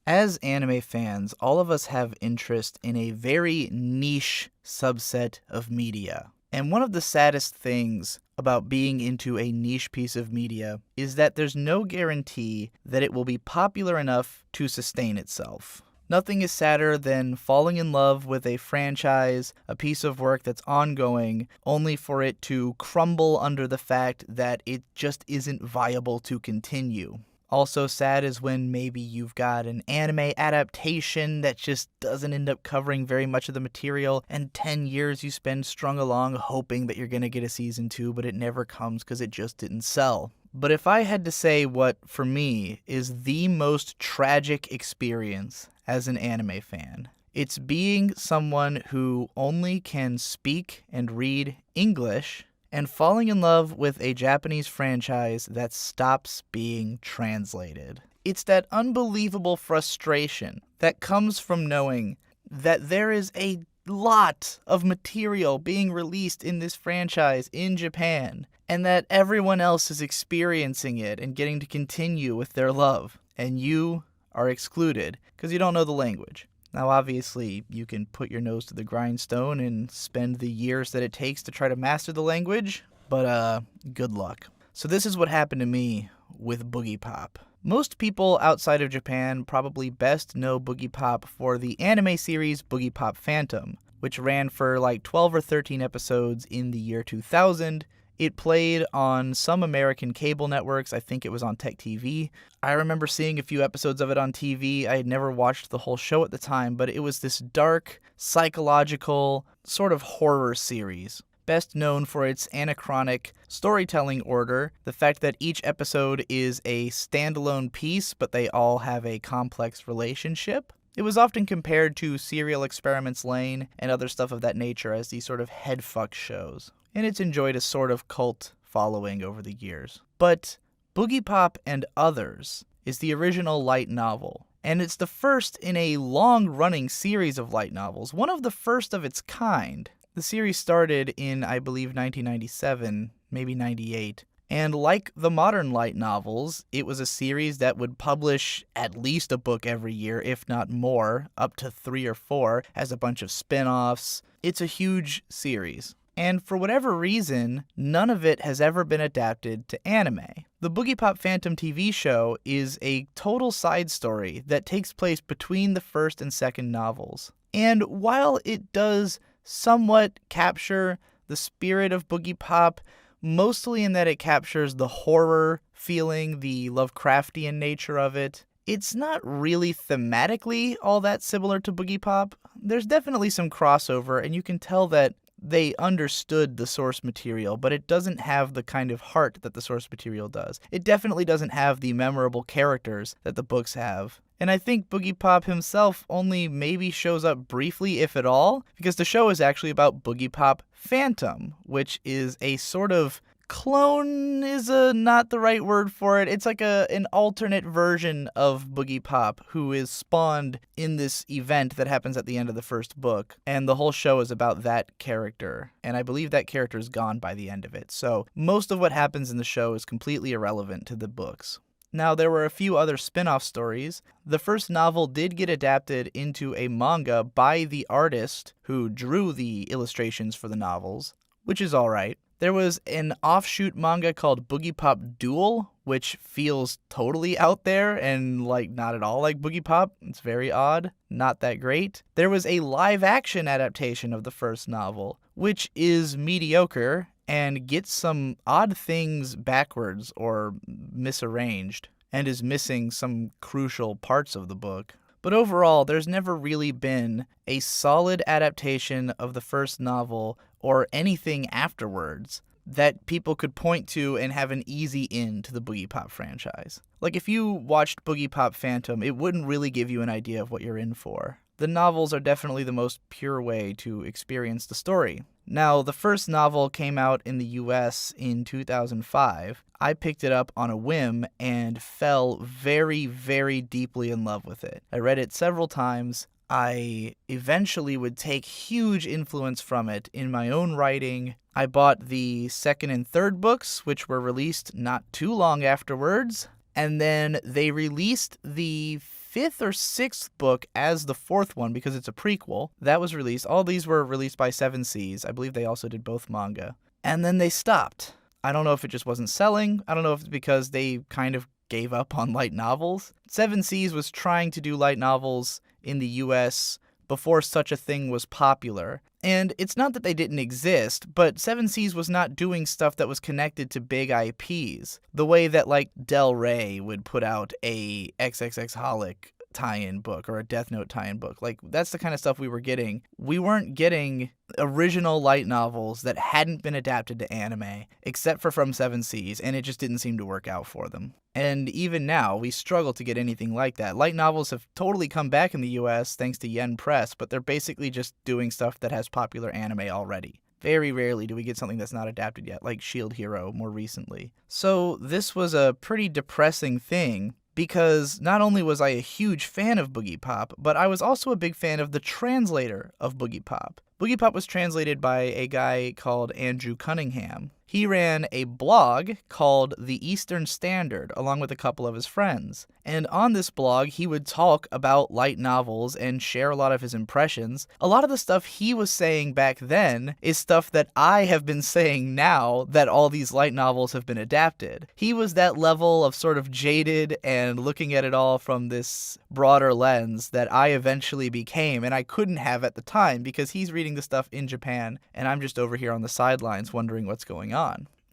As anime fans, all of us have interest in a very niche subset of media. And one of the saddest things about being into a niche piece of media is that there's no guarantee that it will be popular enough to sustain itself. Nothing is sadder than falling in love with a franchise, a piece of work that's ongoing, only for it to crumble under the fact that it just isn't viable to continue. Also sad is when maybe you've got an anime adaptation that just doesn't end up covering very much of the material, and 10 years you spend strung along hoping that you're going to get a season 2, but it never comes because it just didn't sell. But if I had to say what, for me, is the most tragic experience as an anime fan, it's being someone who only can speak and read English and falling in love with a Japanese franchise that stops being translated. It's that unbelievable frustration that comes from knowing that there is a lot of material being released in this franchise in Japan, and that everyone else is experiencing it and getting to continue with their love, and you are excluded because you don't know the language. Now, obviously, you can put your nose to the grindstone and spend the years that it takes to try to master the language, but good luck. So this is what happened to me with Boogiepop. Most people outside of Japan probably best know Boogiepop for the anime series Boogiepop Phantom, which ran for like 12 or 13 episodes in the year 2000. It played on some American cable networks. I think it was on Tech TV. I remember seeing a few episodes of it on TV. I had never watched the whole show at the time, but it was this dark, psychological, sort of horror series. Best known for its anachronic storytelling order, the fact that each episode is a standalone piece, but they all have a complex relationship. It was often compared to Serial Experiments Lain and other stuff of that nature as these sort of headfuck shows, and it's enjoyed a sort of cult following over the years. But Boogiepop and Others is the original light novel, and it's the first in a long-running series of light novels, one of the first of its kind. The series started in, I believe, 1997, maybe 98. And like the modern light novels, it was a series that would publish at least a book every year, if not more, up to 3 or 4, has a bunch of spin-offs. It's a huge series. And for whatever reason, none of it has ever been adapted to anime. The Boogiepop Phantom TV show is a total side story that takes place between the first and second novels. And while it does somewhat capture the spirit of Boogiepop, mostly in that it captures the horror feeling, the Lovecraftian nature of it, it's not really thematically all that similar to Boogiepop. There's definitely some crossover, and you can tell that they understood the source material, but it doesn't have the kind of heart that the source material does. It definitely doesn't have the memorable characters that the books have. And I think Boogiepop himself only maybe shows up briefly, if at all, because the show is actually about Boogiepop Phantom, which is a sort of clone is not the right word for it. It's like an alternate version of Boogiepop who is spawned in this event that happens at the end of the first book. And the whole show is about that character. And I believe that character is gone by the end of it. So most of what happens in the show is completely irrelevant to the books. Now, there were a few other spin-off stories. The first novel did get adapted into a manga by the artist who drew the illustrations for the novels, which is alright. There was an offshoot manga called Boogiepop Duel, which feels totally out there and not at all like Boogiepop. It's very odd, not that great. There was a live-action adaptation of the first novel, which is mediocre and gets some odd things backwards or misarranged, and is missing some crucial parts of the book. But overall, there's never really been a solid adaptation of the first novel or anything afterwards that people could point to and have an easy in to the Boogiepop franchise. Like, if you watched Boogiepop Phantom, it wouldn't really give you an idea of what you're in for. The novels are definitely the most pure way to experience the story. Now, the first novel came out in the US in 2005. I picked it up on a whim and fell very, very deeply in love with it. I read it several times. I eventually would take huge influence from it in my own writing. I bought the second and third books, which were released not too long afterwards. And then they released the 5th or 6th book as the 4th one because it's a prequel. That was released. All these were released by Seven Seas. I believe they also did both manga. And then they stopped. I don't know if it just wasn't selling. I don't know if it's because they kind of gave up on light novels. Seven Seas was trying to do light novels in the US before such a thing was popular. And it's not that they didn't exist, but Seven Seas was not doing stuff that was connected to big IPs. The way that, like, Del Rey would put out a XXX tie-in book or a Death Note tie-in book. Like, that's the kind of stuff we were getting. We weren't getting original light novels that hadn't been adapted to anime, except for from Seven Seas, and it just didn't seem to work out for them. And even now, we struggle to get anything like that. Light novels have totally come back in the US thanks to Yen Press, but they're basically just doing stuff that has popular anime already. Very rarely do we get something that's not adapted yet, like Shield Hero more recently. So this was a pretty depressing thing, because not only was I a huge fan of Boogiepop, but I was also a big fan of the translator of Boogiepop. Boogiepop was translated by a guy called Andrew Cunningham. He ran a blog called The Eastern Standard, along with a couple of his friends. And on this blog, he would talk about light novels and share a lot of his impressions. A lot of the stuff he was saying back then is stuff that I have been saying now that all these light novels have been adapted. He was that level of sort of jaded and looking at it all from this broader lens that I eventually became, and I couldn't have at the time because he's reading the stuff in Japan, and I'm just over here on the sidelines wondering what's going on.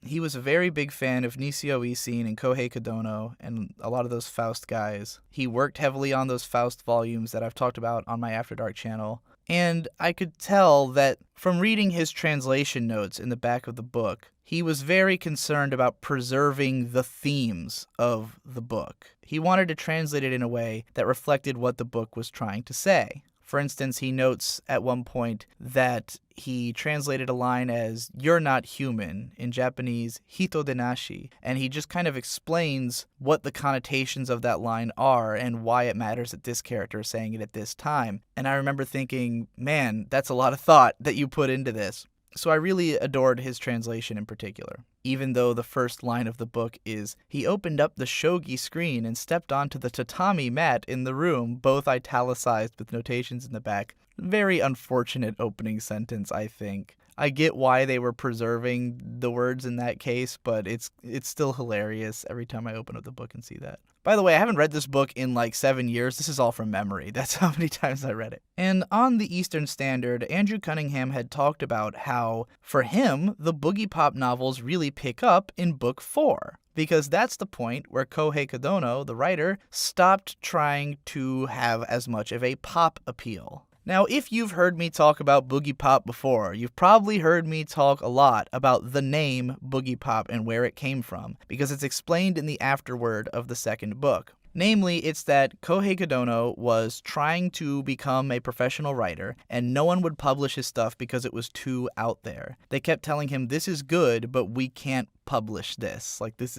He was a very big fan of Nisio Isin and Kouhei Kadono and a lot of those Faust guys. He worked heavily on those Faust volumes that I've talked about on my After Dark channel. And I could tell that from reading his translation notes in the back of the book, he was very concerned about preserving the themes of the book. He wanted to translate it in a way that reflected what the book was trying to say. For instance, he notes at one point that he translated a line as, "You're not human," in Japanese, "hito denashi," and he just kind of explains what the connotations of that line are and why it matters that this character is saying it at this time. And I remember thinking, man, that's a lot of thought that you put into this. So I really adored his translation in particular. Even though the first line of the book is, "He opened up the shogi screen and stepped onto the tatami mat in the room," both italicized with notations in the back. Very unfortunate opening sentence, I think. I get why they were preserving the words in that case, but it's still hilarious every time I open up the book and see that. By the way, I haven't read this book in like 7 years. This is all from memory. That's how many times I read it. And on the Eastern Standard, Andrew Cunningham had talked about how, for him, the Boogiepop novels really pick up in book 4. Because that's the point where Kouhei Kadono, the writer, stopped trying to have as much of a pop appeal. Now, if you've heard me talk about Boogiepop before, you've probably heard me talk a lot about the name Boogiepop and where it came from, because it's explained in the afterword of the second book. Namely, it's that Kouhei Kadono was trying to become a professional writer, and no one would publish his stuff because it was too out there. They kept telling him, "This is good, but we can't publish this. Like, this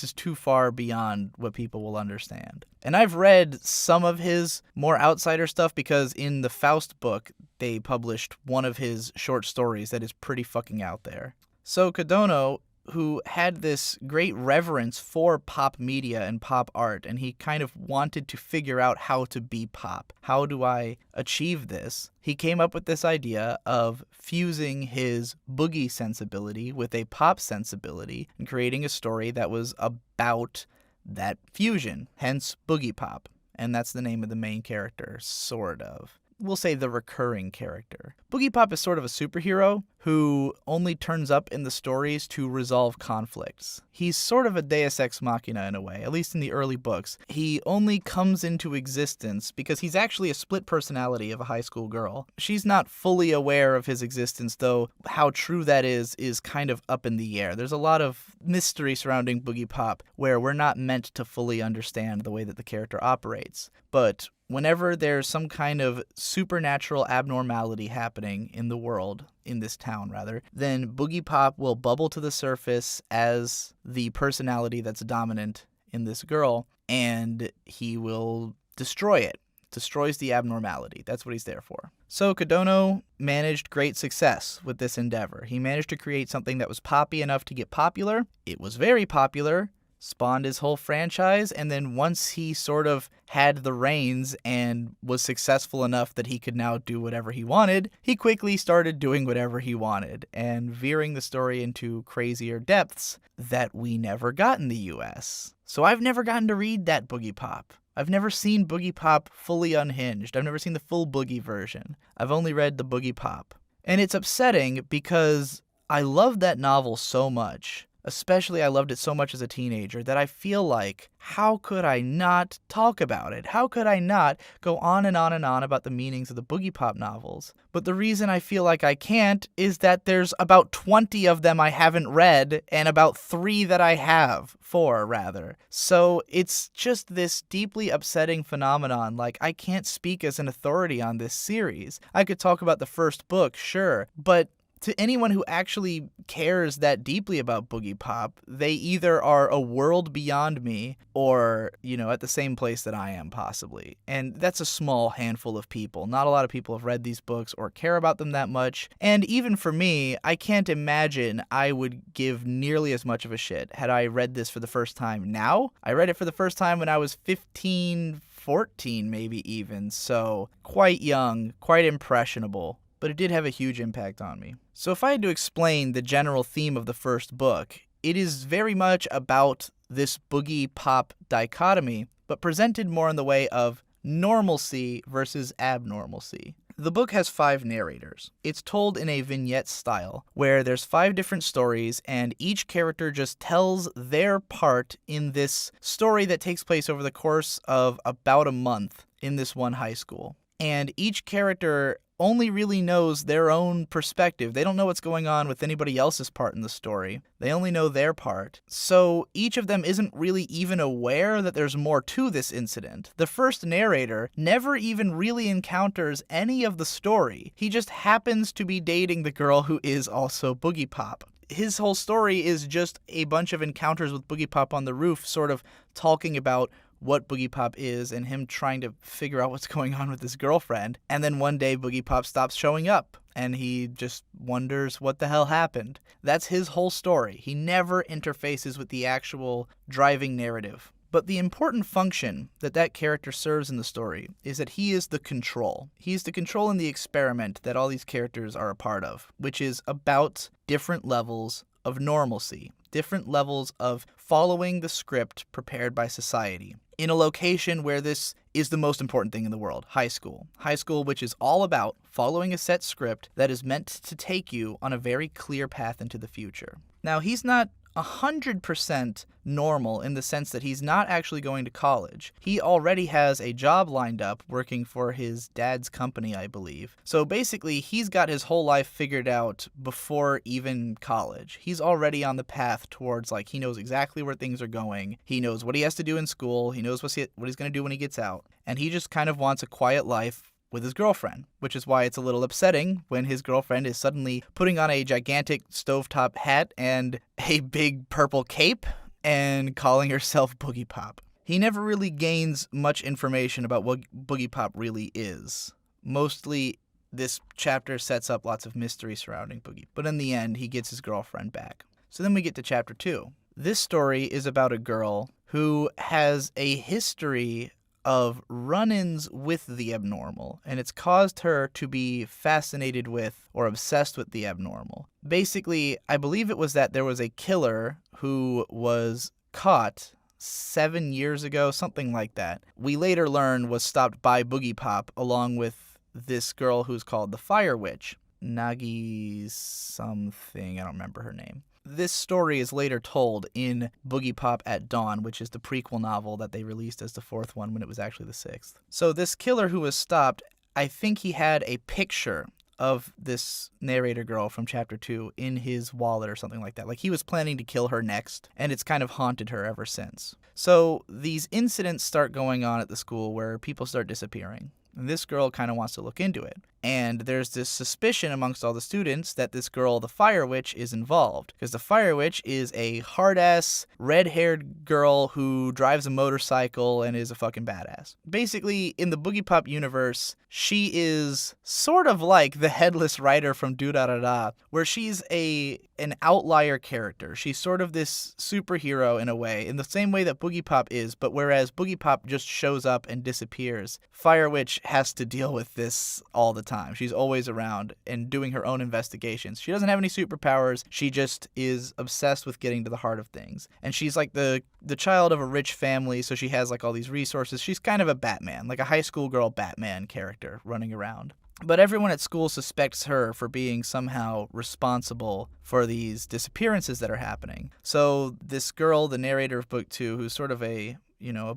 is too far beyond what people will understand." And I've read some of his more outsider stuff because in the Faust book, they published one of his short stories that is pretty fucking out there. So Kadono, who had this great reverence for pop media and pop art, and he kind of wanted to figure out how to be pop. How do I achieve this? He came up with this idea of fusing his boogie sensibility with a pop sensibility and creating a story that was about that fusion, hence Boogiepop. And that's the name of the main character, sort of. We'll say the recurring character. Boogiepop is sort of a superhero who only turns up in the stories to resolve conflicts. He's sort of a deus ex machina in a way, at least in the early books. He only comes into existence because he's actually a split personality of a high school girl. She's not fully aware of his existence, though how true that is kind of up in the air. There's a lot of mystery surrounding Boogiepop where we're not meant to fully understand the way that the character operates. But whenever there's some kind of supernatural abnormality happening in the world, in this town rather, then Boogiepop will bubble to the surface as the personality that's dominant in this girl, and he will destroy it. Destroys the abnormality. That's what he's there for. So Kadono managed great success with this endeavor. He managed to create something that was poppy enough to get popular. It was very popular, spawned his whole franchise, and then once he sort of had the reins and was successful enough that he could now do whatever he wanted, he quickly started doing whatever he wanted and veering the story into crazier depths that we never got in the US. So I've never gotten to read that Boogiepop. I've never seen Boogiepop fully unhinged. I've never seen the full Boogie version. I've only read the Boogiepop. And it's upsetting because I loved that novel so much. Especially I loved it so much as a teenager that I feel like, how could I not talk about it? How could I not go on and on and on about the meanings of the Boogiepop novels? But the reason I feel like I can't is that there's about 20 of them I haven't read and about 3 that I have. 4, rather. So it's just this deeply upsetting phenomenon. Like, I can't speak as an authority on this series. I could talk about the first book, sure, but to anyone who actually cares that deeply about Boogiepop, they either are a world beyond me or, at the same place that I am, possibly. And that's a small handful of people. Not a lot of people have read these books or care about them that much. And even for me, I can't imagine I would give nearly as much of a shit had I read this for the first time now. I read it for the first time when I was 15, 14 maybe even, so quite young, quite impressionable. But it did have a huge impact on me. So if I had to explain the general theme of the first book, it is very much about this Boogiepop dichotomy, but presented more in the way of normalcy versus abnormalcy. The book has 5 narrators. It's told in a vignette style, where there's 5 different stories, and each character just tells their part in this story that takes place over the course of about a month in this one high school. And each character only really knows their own perspective. They don't know what's going on with anybody else's part in the story. They only know their part. So each of them isn't really even aware that there's more to this incident. The first narrator never even really encounters any of the story. He just happens to be dating the girl who is also Boogiepop. His whole story is just a bunch of encounters with Boogiepop on the roof, sort of talking about what Boogiepop is and him trying to figure out what's going on with his girlfriend. And then one day Boogiepop stops showing up and he just wonders what the hell happened. That's his whole story. He never interfaces with the actual driving narrative. But the important function that character serves in the story is that he is the control. He's the control in the experiment that all these characters are a part of, which is about different levels of normalcy, different levels of following the script prepared by society in a location where this is the most important thing in the world, high school. High school, which is all about following a set script that is meant to take you on a very clear path into the future. Now, he's not 100% normal in the sense that he's not actually going to college. He already has a job lined up working for his dad's company, I believe. So basically, he's got his whole life figured out before even college. He's already on the path towards, he knows exactly where things are going. He knows what he has to do in school. He knows what he's going to do when he gets out. And he just kind of wants a quiet life with his girlfriend, which is why it's a little upsetting when his girlfriend is suddenly putting on a gigantic stovetop hat and a big purple cape and calling herself Boogiepop. He never really gains much information about what Boogiepop really is. Mostly, this chapter sets up lots of mystery surrounding Boogie, but in the end, he gets his girlfriend back. So then we get to chapter 2. This story is about a girl who has a history of run-ins with the abnormal, and it's caused her to be fascinated with or obsessed with the abnormal. Basically, I believe it was that there was a killer who was caught 7 years ago, something like that. We later learn was stopped by Boogiepop along with this girl who's called the Fire Witch. Nagi something, I don't remember her name. This story is later told in Boogiepop at Dawn, which is the prequel novel that they released as the 4th one when it was actually the 6th. So this killer who was stopped, I think he had a picture of this narrator girl from chapter 2 in his wallet or something like that. He was planning to kill her next, and it's kind of haunted her ever since. So these incidents start going on at the school where people start disappearing. And this girl kind of wants to look into it. And there's this suspicion amongst all the students that this girl, the Fire Witch, is involved. Because the Fire Witch is a hard-ass, red-haired girl who drives a motorcycle and is a fucking badass. Basically, in the Boogiepop universe, she is sort of like the Headless Rider from Do-Da-Da-Da, where she's an outlier character. She's sort of this superhero in a way, in the same way that Boogiepop is, but whereas Boogiepop just shows up and disappears, Fire Witch has to deal with this all the time. She's always around and doing her own investigations. She doesn't have any superpowers. She just is obsessed with getting to the heart of things. And she's like the child of a rich family, so she has like all these resources. She's kind of a Batman, like a high school girl Batman character running around. But everyone at school suspects her for being somehow responsible for these disappearances that are happening. So this girl, the narrator of book 2, who's sort of a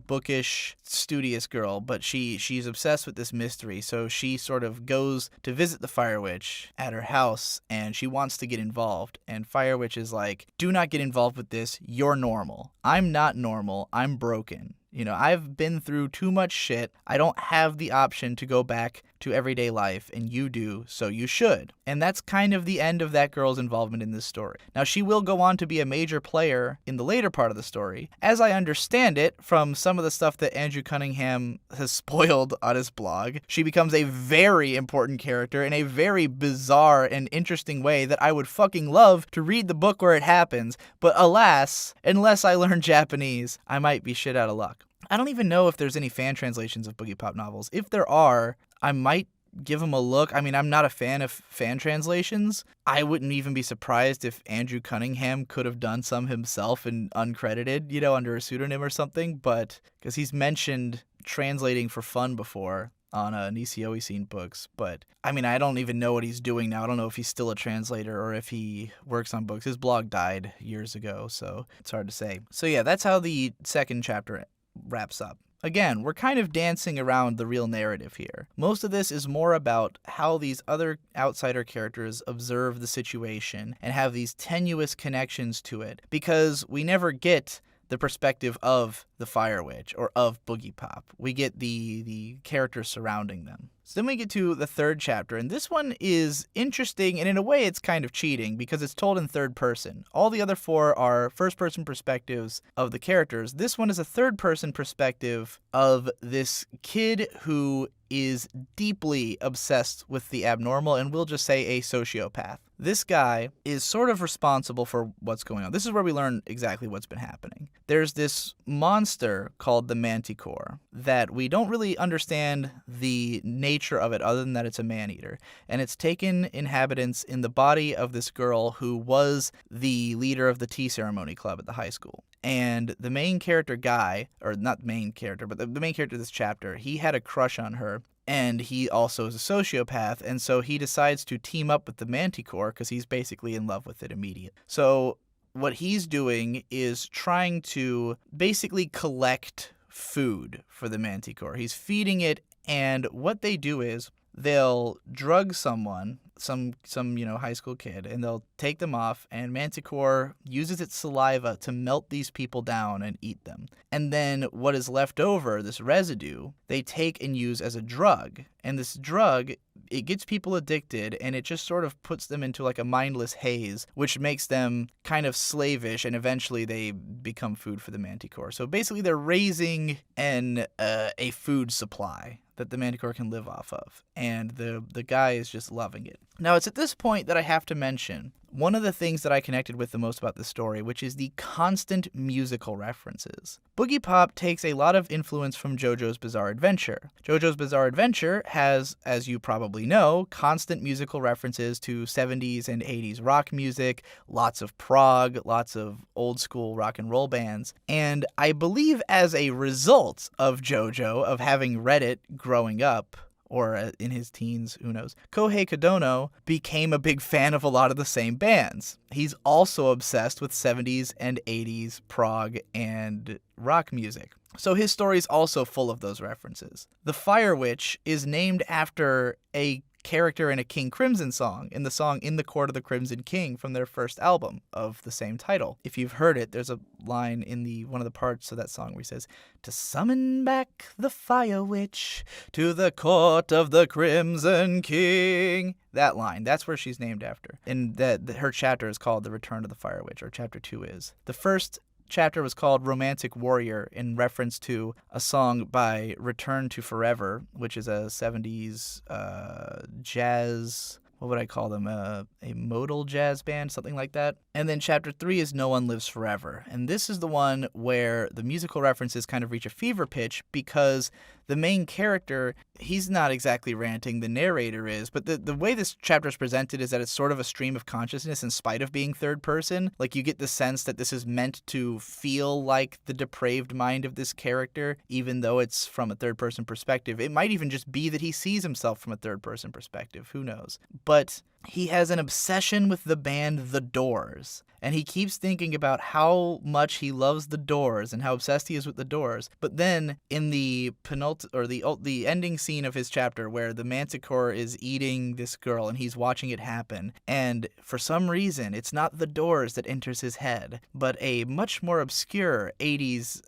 bookish, studious girl, but she's obsessed with this mystery, so she sort of goes to visit the Fire Witch at her house, and she wants to get involved, and Fire Witch is like, do not get involved with this, you're normal. I'm not normal, I'm broken. I've been through too much shit. I don't have the option to go back to everyday life, and you do, so you should. And that's kind of the end of that girl's involvement in this story. Now, she will go on to be a major player in the later part of the story. As I understand it, from some of the stuff that Andrew Cunningham has spoiled on his blog, she becomes a very important character in a very bizarre and interesting way that I would fucking love to read the book where it happens, but alas, unless I learn Japanese, I might be shit out of luck. I don't even know if there's any fan translations of Boogiepop novels. If there are, I might give them a look. I mean, I'm not a fan of fan translations. I wouldn't even be surprised if Andrew Cunningham could have done some himself and uncredited, under a pseudonym or something, but because he's mentioned translating for fun before on Nisio Scene books, but I mean, I don't even know what he's doing now. I don't know if he's still a translator or if he works on books. His blog died years ago, so it's hard to say. So yeah, that's how the second chapter wraps up. Again, we're kind of dancing around the real narrative here. Most of this is more about how these other outsider characters observe the situation and have these tenuous connections to it, because we never get the perspective of the Fire Witch or of Boogiepop. We get the characters surrounding them. So then we get to the third chapter, and this one is interesting, and in a way it's kind of cheating because it's told in third person. All the other four are first-person perspectives of the characters. This one is a third-person perspective of this kid who is deeply obsessed with the abnormal, and we'll just say a sociopath. This guy is sort of responsible for what's going on. This is where we learn exactly what's been happening. There's this monster called the Manticore that we don't really understand the nature of it other than that it's a man-eater. And it's taken inhabitants in the body of this girl who was the leader of the tea ceremony club at the high school. And the main character guy, or not main character, but the main character of this chapter, he had a crush on her. And he also is a sociopath, and so he decides to team up with the Manticore because he's basically in love with it immediately. So what he's doing is trying to basically collect food for the Manticore. He's feeding it, and what they do is they'll drug someone, some high school kid, and they'll take them off, and Manticore uses its saliva to melt these people down and eat them. And then what is left over, this residue, they take and use as a drug. And this drug, it gets people addicted, and it just sort of puts them into like a mindless haze, which makes them kind of slavish, and eventually they become food for the Manticore. So basically they're raising a food supply that the Manticore can live off of, and the guy is just loving it. Now, it's at this point that I have to mention one of the things that I connected with the most about this story, which is the constant musical references. Boogiepop takes a lot of influence from JoJo's Bizarre Adventure. JoJo's Bizarre Adventure has, as you probably know, constant musical references to 70s and 80s rock music, lots of prog, lots of old school rock and roll bands. And I believe as a result of JoJo, of having read it growing up, or in his teens, who knows, Kouhei Kadono became a big fan of a lot of the same bands. He's also obsessed with 70s and 80s prog and rock music. So his story is also full of those references. The Fire Witch is named after a character in a King Crimson song, in the song In the Court of the Crimson King from their first album of the same title. If you've heard it, there's a line in one of the parts of that song where he says, "To summon back the Fire Witch to the Court of the Crimson King." That line, that's where she's named after. And her chapter is called The Return of the Fire Witch, or chapter 2 is. The first chapter was called Romantic Warrior in reference to a song by Return to Forever, which is a 70s jazz, what would I call them, a modal jazz band, something like that. And then chapter 3 is No One Lives Forever. And this is the one where the musical references kind of reach a fever pitch because the main character, he's not exactly ranting, the narrator is, but the way this chapter is presented is that it's sort of a stream of consciousness in spite of being third person. Like, you get the sense that this is meant to feel like the depraved mind of this character, even though it's from a third person perspective. It might even just be that he sees himself from a third person perspective, who knows. But he has an obsession with the band The Doors, and he keeps thinking about how much he loves The Doors and how obsessed he is with The Doors. But then in the the ending scene of his chapter where the Manticore is eating this girl and he's watching it happen, and for some reason it's not The Doors that enters his head, but a much more obscure 80s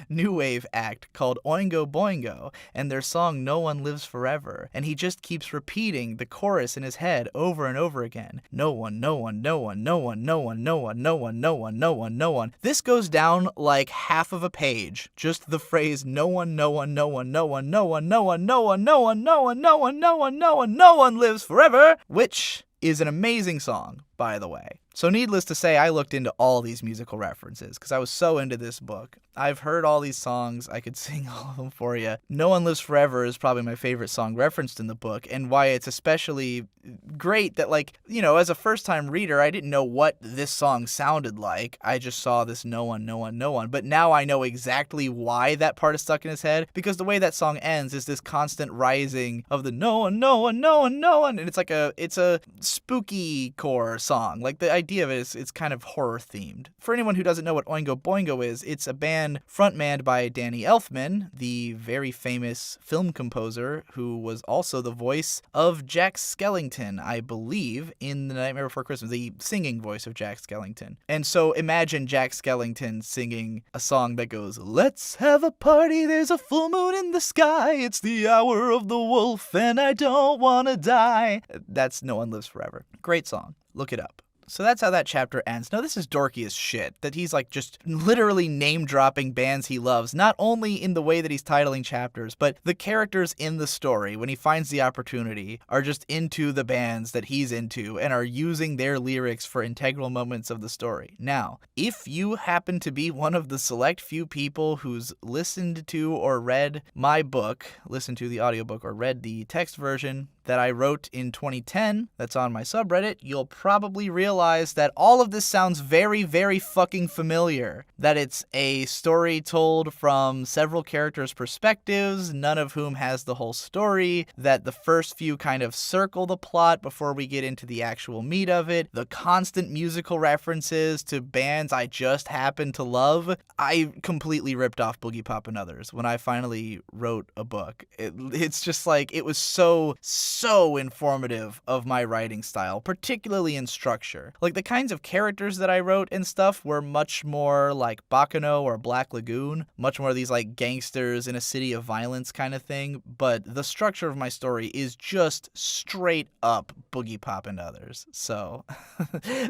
new wave act called Oingo Boingo and their song No One Lives Forever, and he just keeps repeating the chorus in his head over and over again. No one, no one, no one, no one, no one, no one, no one, no one, no one, no one. This goes down like half of a page, just the phrase no one, no one, no one, no one, no one, no one, no one, no one, no one, no one, no one, no one, no one lives forever, which is an amazing song, by the way. So needless to say, I looked into all these musical references because I was so into this book. I've heard all these songs. I could sing all of them for you. No One Lives Forever is probably my favorite song referenced in the book, and why it's especially great that, like, you know, as a first-time reader, I didn't know what this song sounded like. I just saw this no one, no one, no one. But now I know exactly why that part is stuck in his head, because the way that song ends is this constant rising of the no one, no one, no one, no one, and it's a spooky core song. Like, the idea of it is it's kind of horror themed. For anyone who doesn't know what Oingo Boingo is, it's a band frontmanned by Danny Elfman, the very famous film composer who was also the voice of Jack Skellington, I believe, in The Nightmare Before Christmas, the singing voice of Jack Skellington. And so imagine Jack Skellington singing a song that goes, "Let's have a party, there's a full moon in the sky, it's the hour of the wolf and I don't want to die." That's No One Lives Forever. Great song. Look it up. So that's how that chapter ends. Now, this is dorky as shit, that he's like just literally name-dropping bands he loves, not only in the way that he's titling chapters, but the characters in the story, when he finds the opportunity, are just into the bands that he's into and are using their lyrics for integral moments of the story. Now, if you happen to be one of the select few people who's listened to or read my book, listened to the audiobook or read the text version that I wrote in 2010, that's on my subreddit, you'll probably realize that all of this sounds very, very fucking familiar. That it's a story told from several characters' perspectives, none of whom has the whole story, that the first few kind of circle the plot before we get into the actual meat of it, the constant musical references to bands I just happen to love. I completely ripped off Boogiepop and others when I finally wrote a book. It's just like, it was so informative of my writing style, particularly in structure. Like, the kinds of characters that I wrote and stuff were much more like Baccano or Black Lagoon, much more these like gangsters in a city of violence kind of thing, but the structure of my story is just straight up Boogiepop and others. So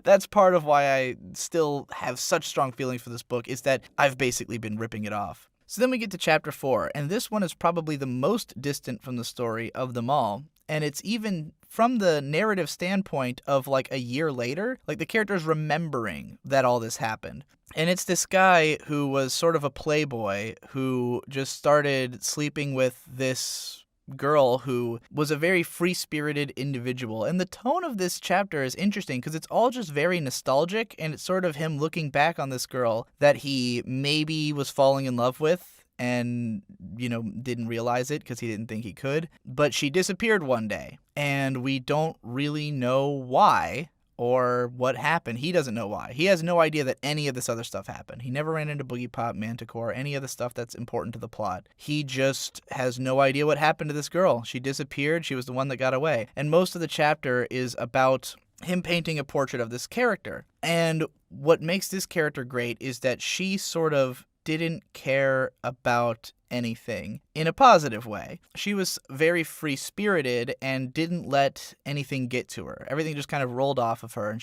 that's part of why I still have such strong feelings for this book, is that I've basically been ripping it off. So then we get to chapter 4, and this one is probably the most distant from the story of them all. And it's even from the narrative standpoint of like a year later, like the character's remembering that all this happened. And it's this guy who was sort of a playboy who just started sleeping with this girl who was a very free-spirited individual. And the tone of this chapter is interesting because it's all just very nostalgic, and it's sort of him looking back on this girl that he maybe was falling in love with and, you know, didn't realize it because he didn't think he could. But she disappeared one day, and we don't really know why or what happened. He doesn't know why. He has no idea that any of this other stuff happened. He never ran into Boogiepop, Manticore, any of the stuff that's important to the plot. He just has no idea what happened to this girl. She disappeared. She was the one that got away. And most of the chapter is about him painting a portrait of this character. And what makes this character great is that she sort of didn't care about anything in a positive way. She was very free-spirited and didn't let anything get to her. Everything just kind of rolled off of her, and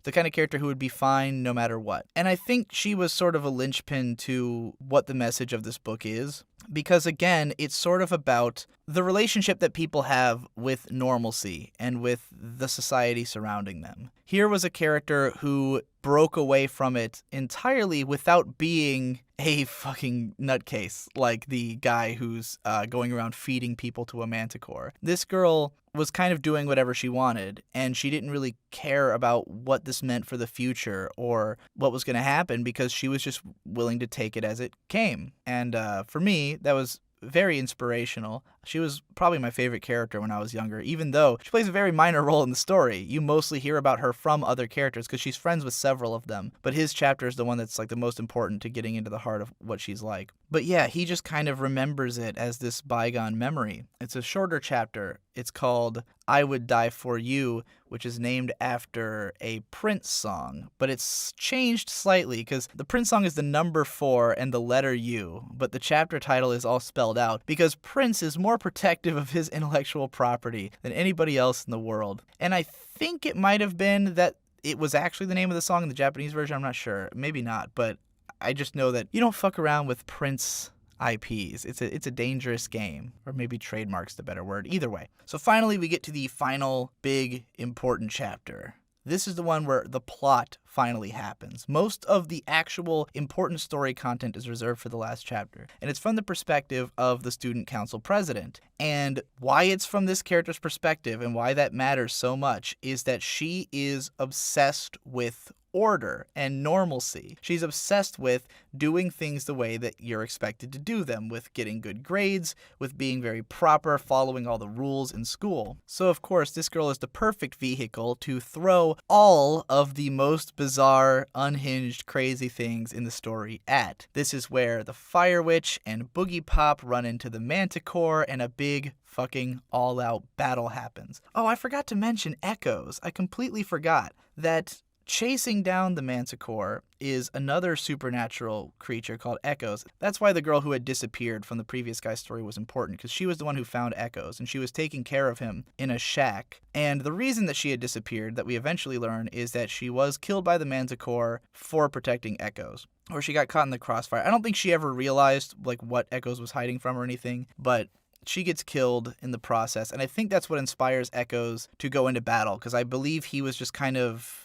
the kind of character who would be fine no matter what. And I think she was sort of a linchpin to what the message of this book is. Because again, it's sort of about the relationship that people have with normalcy and with the society surrounding them. Here was a character who broke away from it entirely without being a fucking nutcase like the guy who's going around feeding people to a manticore. This girl was kind of doing whatever she wanted, and she didn't really care about what this meant for the future or what was going to happen because she was just willing to take it as it came. And for me, that was very inspirational. She was probably my favorite character when I was younger, even though she plays a very minor role in the story. You mostly hear about her from other characters because she's friends with several of them. But his chapter is the one that's like the most important to getting into the heart of what she's like. But yeah, he just kind of remembers it as this bygone memory. It's a shorter chapter. It's called I Would Die For You, which is named after a Prince song. But it's changed slightly because the Prince song is the number 4 and the letter U. But the chapter title is all spelled out because Prince is more protective of his intellectual property than anybody else in the world. And I think it might have been that it was actually the name of the song in the Japanese version. I'm not sure. Maybe not. But I just know that you don't fuck around with Prince IPs. It's a dangerous game. Or maybe trademark's the better word. Either way. So finally we get to the final big important chapter. This is the one where the plot finally happens. Most of the actual important story content is reserved for the last chapter. And it's from the perspective of the student council president. And why it's from this character's perspective and why that matters so much is that she is obsessed with order and normalcy. She's obsessed with doing things the way that you're expected to do them, with getting good grades, with being very proper, following all the rules in school. So of course, this girl is the perfect vehicle to throw all of the most bizarre, unhinged, crazy things in the story at. This is where the Fire Witch and Boogiepop run into the Manticore and a big fucking all-out battle happens. Oh, I forgot to mention Echoes. I completely forgot that chasing down the Manticore is another supernatural creature called Echoes. That's why the girl who had disappeared from the previous guy's story was important, because she was the one who found Echoes, and she was taking care of him in a shack. And the reason that she had disappeared, that we eventually learn, is that she was killed by the Manticore for protecting Echoes. Or she got caught in the crossfire. I don't think she ever realized what Echoes was hiding from or anything, but she gets killed in the process, and I think that's what inspires Echoes to go into battle, because I believe he was just kind of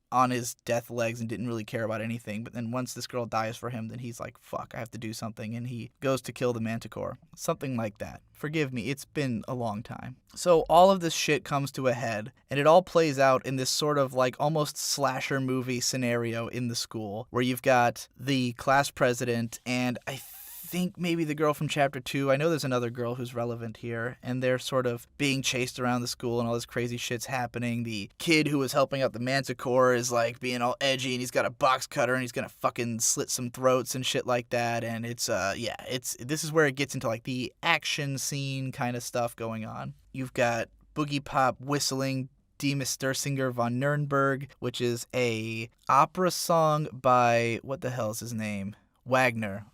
on his death legs and didn't really care about anything. But then once this girl dies for him, then he's like, fuck, I have to do something, and he goes to kill the Manticore. Something like that. Forgive me, it's been a long time. So all of this shit comes to a head, and it all plays out in this sort of almost slasher movie scenario in the school, where you've got the class president and I think maybe the girl from chapter 2. I know there's another girl who's relevant here, and they're sort of being chased around the school and all this crazy shit's happening. The kid who was helping out the Manticore is being all edgy, and he's got a box cutter and he's gonna fucking slit some throats and shit like that. And this is where it gets into the action scene kind of stuff going on. You've got Boogiepop whistling Die Meistersinger von Nürnberg, which is a opera song by, what the hell is his name? Wagner,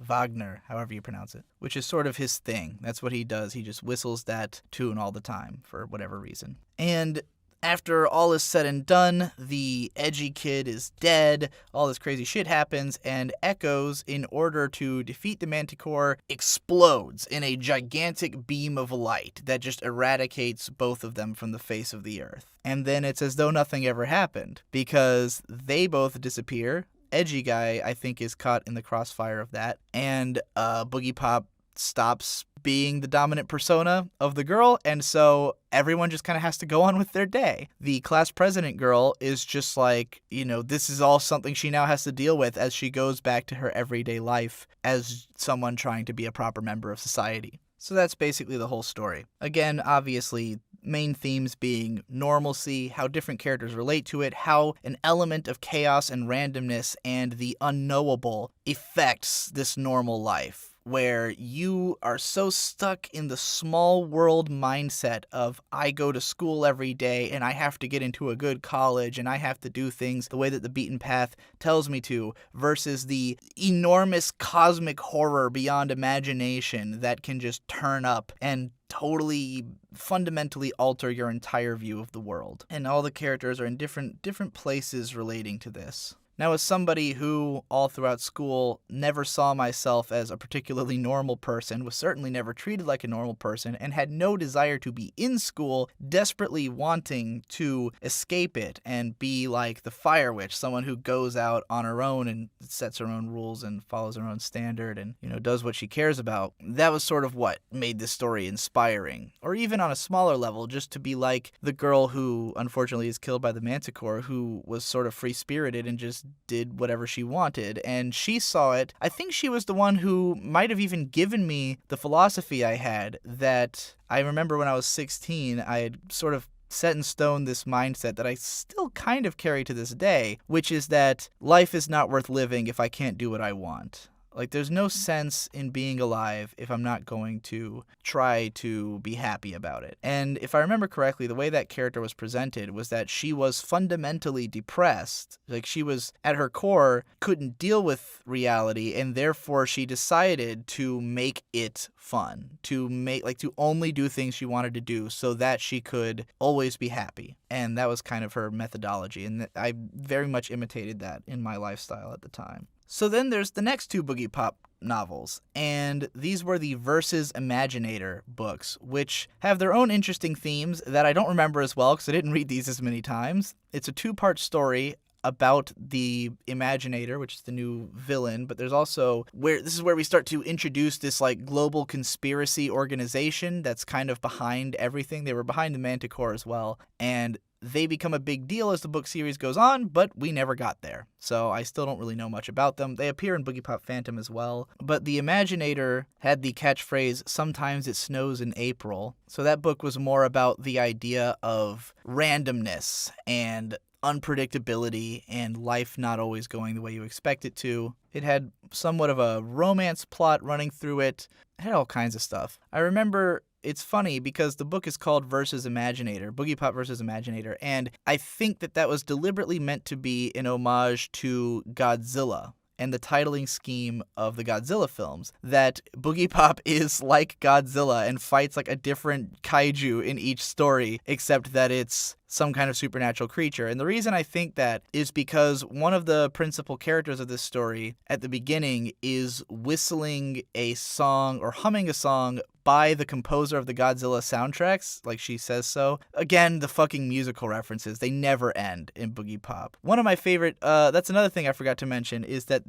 however you pronounce it, which is sort of his thing. That's what he does. He just whistles that tune all the time for whatever reason. And after all is said and done, the edgy kid is dead, all this crazy shit happens, and Echoes, in order to defeat the Manticore, explodes in a gigantic beam of light that just eradicates both of them from the face of the earth. And then it's as though nothing ever happened, because they both disappear. Edgy guy, I think, is caught in the crossfire of that, and Boogiepop stops being the dominant persona of the girl, and so everyone just kind of has to go on with their day. The class president girl is just this is all something she now has to deal with as she goes back to her everyday life as someone trying to be a proper member of society. So that's basically the whole story. Again, obviously, main themes being normalcy, how different characters relate to it, how an element of chaos and randomness and the unknowable affects this normal life, where you are so stuck in the small world mindset of I go to school every day and I have to get into a good college and I have to do things the way that the beaten path tells me to, versus the enormous cosmic horror beyond imagination that can just turn up and totally fundamentally alter your entire view of the world. And all the characters are in different places relating to this. Now, as somebody who, all throughout school, never saw myself as a particularly normal person, was certainly never treated like a normal person, and had no desire to be in school, desperately wanting to escape it and be like the Fire Witch, someone who goes out on her own and sets her own rules and follows her own standard and, does what she cares about. That was sort of what made this story inspiring. Or even on a smaller level, just to be like the girl who, unfortunately, is killed by the Manticore, who was sort of free-spirited and just did whatever she wanted, and she saw it. I think she was the one who might have even given me the philosophy I had, that I remember when I was 16, I had sort of set in stone this mindset that I still kind of carry to this day, which is that life is not worth living if I can't do what I want. Like, there's no sense in being alive if I'm not going to try to be happy about it. And if I remember correctly, the way that character was presented was that she was fundamentally depressed. Like, she was, at her core, couldn't deal with reality, and therefore she decided to make it fun. To only do things she wanted to do so that she could always be happy. And that was kind of her methodology, and I very much imitated that in my lifestyle at the time. So then there's the next two Boogiepop novels, and these were the Versus Imaginator books, which have their own interesting themes that I don't remember as well because I didn't read these as many times. It's a two-part story about the Imaginator, which is the new villain, but there's also this is where we start to introduce this like global conspiracy organization that's kind of behind everything. They were behind the Manticore as well, and they become a big deal as the book series goes on, but we never got there. So I still don't really know much about them. They appear in Boogiepop Phantom as well. But the Imaginator had the catchphrase, "Sometimes it snows in April." So that book was more about the idea of randomness and unpredictability and life not always going the way you expect it to. It had somewhat of a romance plot running through it. It had all kinds of stuff. I remember, it's funny because the book is called Versus Imaginator, Boogiepop versus Imaginator, and I think that was deliberately meant to be an homage to Godzilla and the titling scheme of the Godzilla films, that Boogiepop is like Godzilla and fights like a different kaiju in each story, except that it's some kind of supernatural creature. And the reason I think that is because one of the principal characters of this story at the beginning is whistling a song or humming a song by the composer of the Godzilla soundtracks, like she says so. Again, the fucking musical references, they never end in Boogiepop. One of my favorite, that's another thing I forgot to mention, is that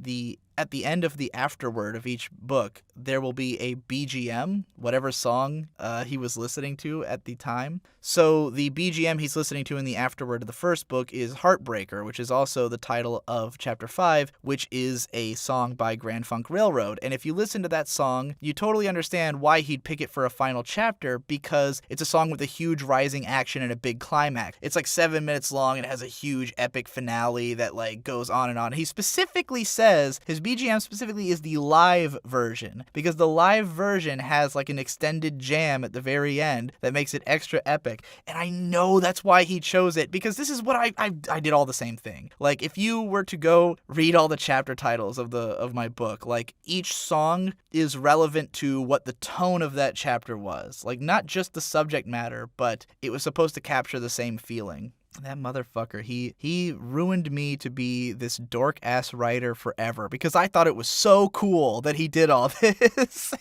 at the end of the afterword of each book, there will be a BGM, whatever song he was listening to at the time. So the BGM he's listening to in the afterword of the first book is Heartbreaker, which is also the title of Chapter 5, which is a song by Grand Funk Railroad. And if you listen to that song, you totally understand why he'd pick it for a final chapter, because it's a song with a huge rising action and a big climax. It's like 7 minutes long and it has a huge epic finale that like goes on and on. He specifically says his BGM specifically is the live version, because the live version has like an extended jam at the very end that makes it extra epic. And I know that's why he chose it, because this is what I did all the same thing. Like, if you were to go read all the chapter titles of my book, like each song is relevant to what the tone of that chapter was. Like, not just the subject matter, but it was supposed to capture the same feeling. That motherfucker, he ruined me to be this dork-ass writer forever, because I thought it was so cool that he did all this.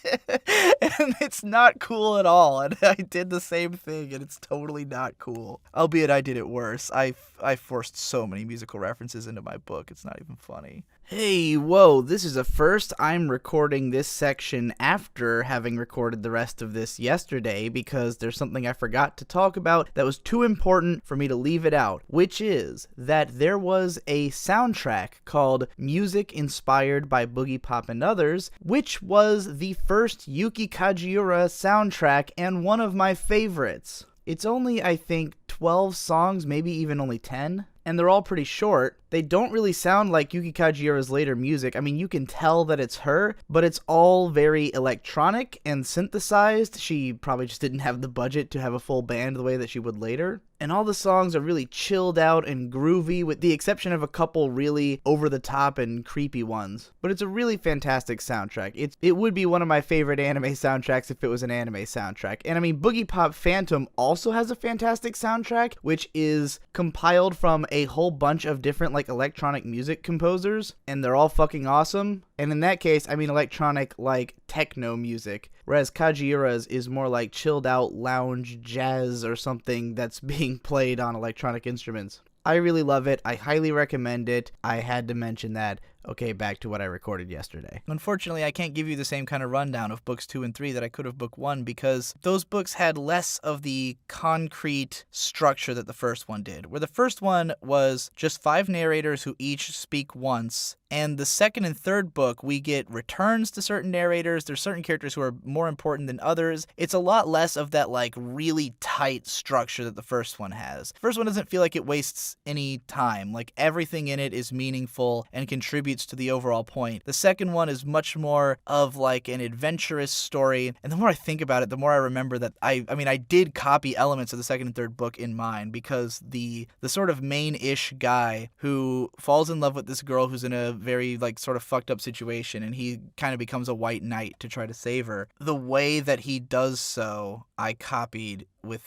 And it's not cool at all, and I did the same thing, and it's totally not cool. Albeit I did it worse. I forced so many musical references into my book, it's not even funny. Hey, whoa, this is a first. I'm recording this section after having recorded the rest of this yesterday, because there's something I forgot to talk about that was too important for me to leave it out, which is that there was a soundtrack called Music Inspired by Boogiepop and Others, which was the first Yuki Kajiura soundtrack and one of my favorites. It's only, I think, 12 songs, maybe even only 10. And they're all pretty short. They don't really sound like Yuki Kajiura's later music. I mean, you can tell that it's her, but it's all very electronic and synthesized. She probably just didn't have the budget to have a full band the way that she would later. And all the songs are really chilled out and groovy, with the exception of a couple really over-the-top and creepy ones. But it's a really fantastic soundtrack. It would be one of my favorite anime soundtracks if it was an anime soundtrack. And I mean, Boogiepop Phantom also has a fantastic soundtrack, which is compiled from a whole bunch of different like electronic music composers, and they're all fucking awesome. And in that case, I mean electronic like techno music, whereas Kajiura's is more like chilled out lounge jazz or something that's being played on electronic instruments. I really love it. I highly recommend it. I had to mention that. Okay, back to what I recorded yesterday. Unfortunately, I can't give you the same kind of rundown of books 2 and 3 that I could of book 1 because those books had less of the concrete structure that the first one did. Where the first one was just 5 narrators who each speak once, and the second and third book, we get returns to certain narrators. There's certain characters who are more important than others. It's a lot less of that like really tight structure that the first one has. The first one doesn't feel like it wastes any time. Like everything in it is meaningful and contributes to the overall point. The second one is much more of like an adventurous story, and the more I think about it, the more I remember that I did copy elements of the second and third book in mine, because the sort of main-ish guy who falls in love with this girl who's in a very like sort of fucked up situation, and he kind of becomes a white knight to try to save her. The way that he does so, I copied with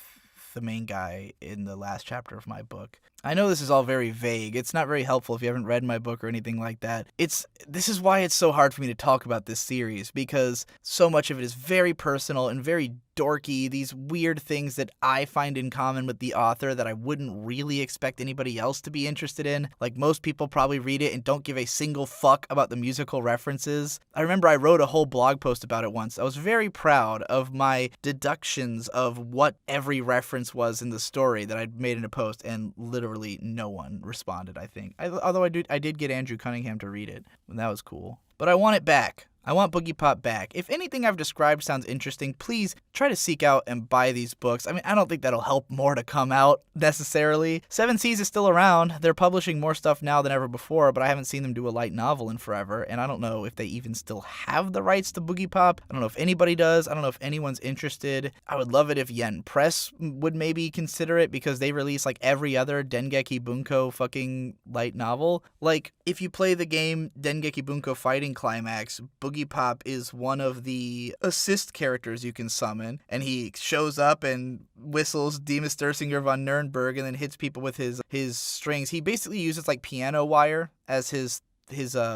the main guy in the last chapter of my book. I know this is all very vague. It's not very helpful if you haven't read my book or anything like that. This is why it's so hard for me to talk about this series, because so much of it is very personal and very dorky, these weird things that I find in common with the author that I wouldn't really expect anybody else to be interested in. Like, most people probably read it and don't give a single fuck about the musical references. I remember I wrote a whole blog post about it once. I was very proud of my deductions of what every reference was in the story that I'd made in a post, and literally no one responded, I think. Although I did get Andrew Cunningham to read it, and that was cool. But I want it back. I want Boogiepop back. If anything I've described sounds interesting, please try to seek out and buy these books. I mean, I don't think that'll help more to come out, necessarily. Seven Seas is still around. They're publishing more stuff now than ever before, but I haven't seen them do a light novel in forever, and I don't know if they even still have the rights to Boogiepop. I don't know if anybody does. I don't know if anyone's interested. I would love it if Yen Press would maybe consider it, because they release like every other Dengeki Bunko fucking light novel. Like, if you play the game Dengeki Bunko Fighting Climax, Boogiepop is one of the assist characters you can summon, and he shows up and whistles Demas Dersinger von Nuremberg and then hits people with his strings. He basically uses like piano wire as his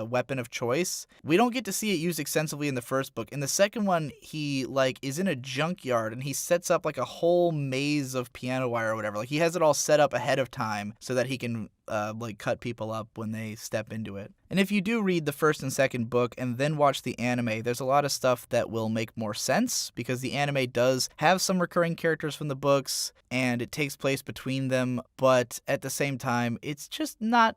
weapon of choice. We don't get to see it used extensively in the first book. In the second one, he like is in a junkyard and he sets up like a whole maze of piano wire or whatever. Like, he has it all set up ahead of time so that he can like cut people up when they step into it. And if you do read the first and second book and then watch the anime, there's a lot of stuff that will make more sense, because the anime does have some recurring characters from the books and it takes place between them, but at the same time, it's not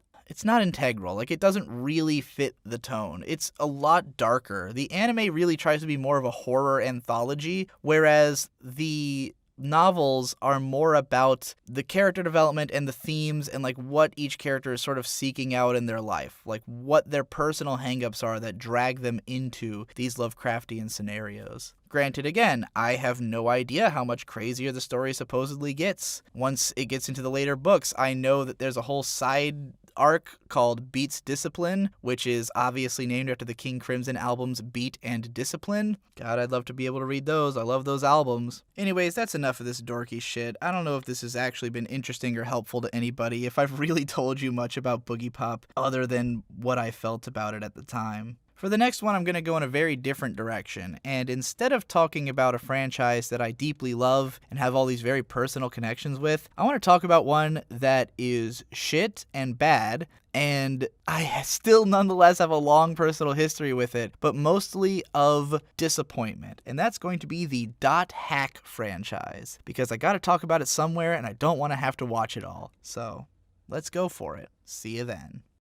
integral. Like, it doesn't really fit the tone. It's a lot darker. The anime really tries to be more of a horror anthology, whereas the novels are more about the character development and the themes and like what each character is sort of seeking out in their life, like what their personal hangups are that drag them into these Lovecraftian scenarios. Granted, again, I have no idea how much crazier the story supposedly gets. Once it gets into the later books, I know that there's a whole side arc called Beat's Discipline, which is obviously named after the King Crimson albums Beat and Discipline. God, I'd love to be able to read those. I love those albums. Anyways, that's enough of this dorky shit. I don't know if this has actually been interesting or helpful to anybody, if I've really told you much about Boogiepop other than what I felt about it at the time. For the next one, I'm going to go in a very different direction, and instead of talking about a franchise that I deeply love and have all these very personal connections with, I want to talk about one that is shit and bad, and I still nonetheless have a long personal history with it, but mostly of disappointment, and that's going to be the Dot Hack franchise, because I got to talk about it somewhere, and I don't want to have to watch it all. So, let's go for it. See you then.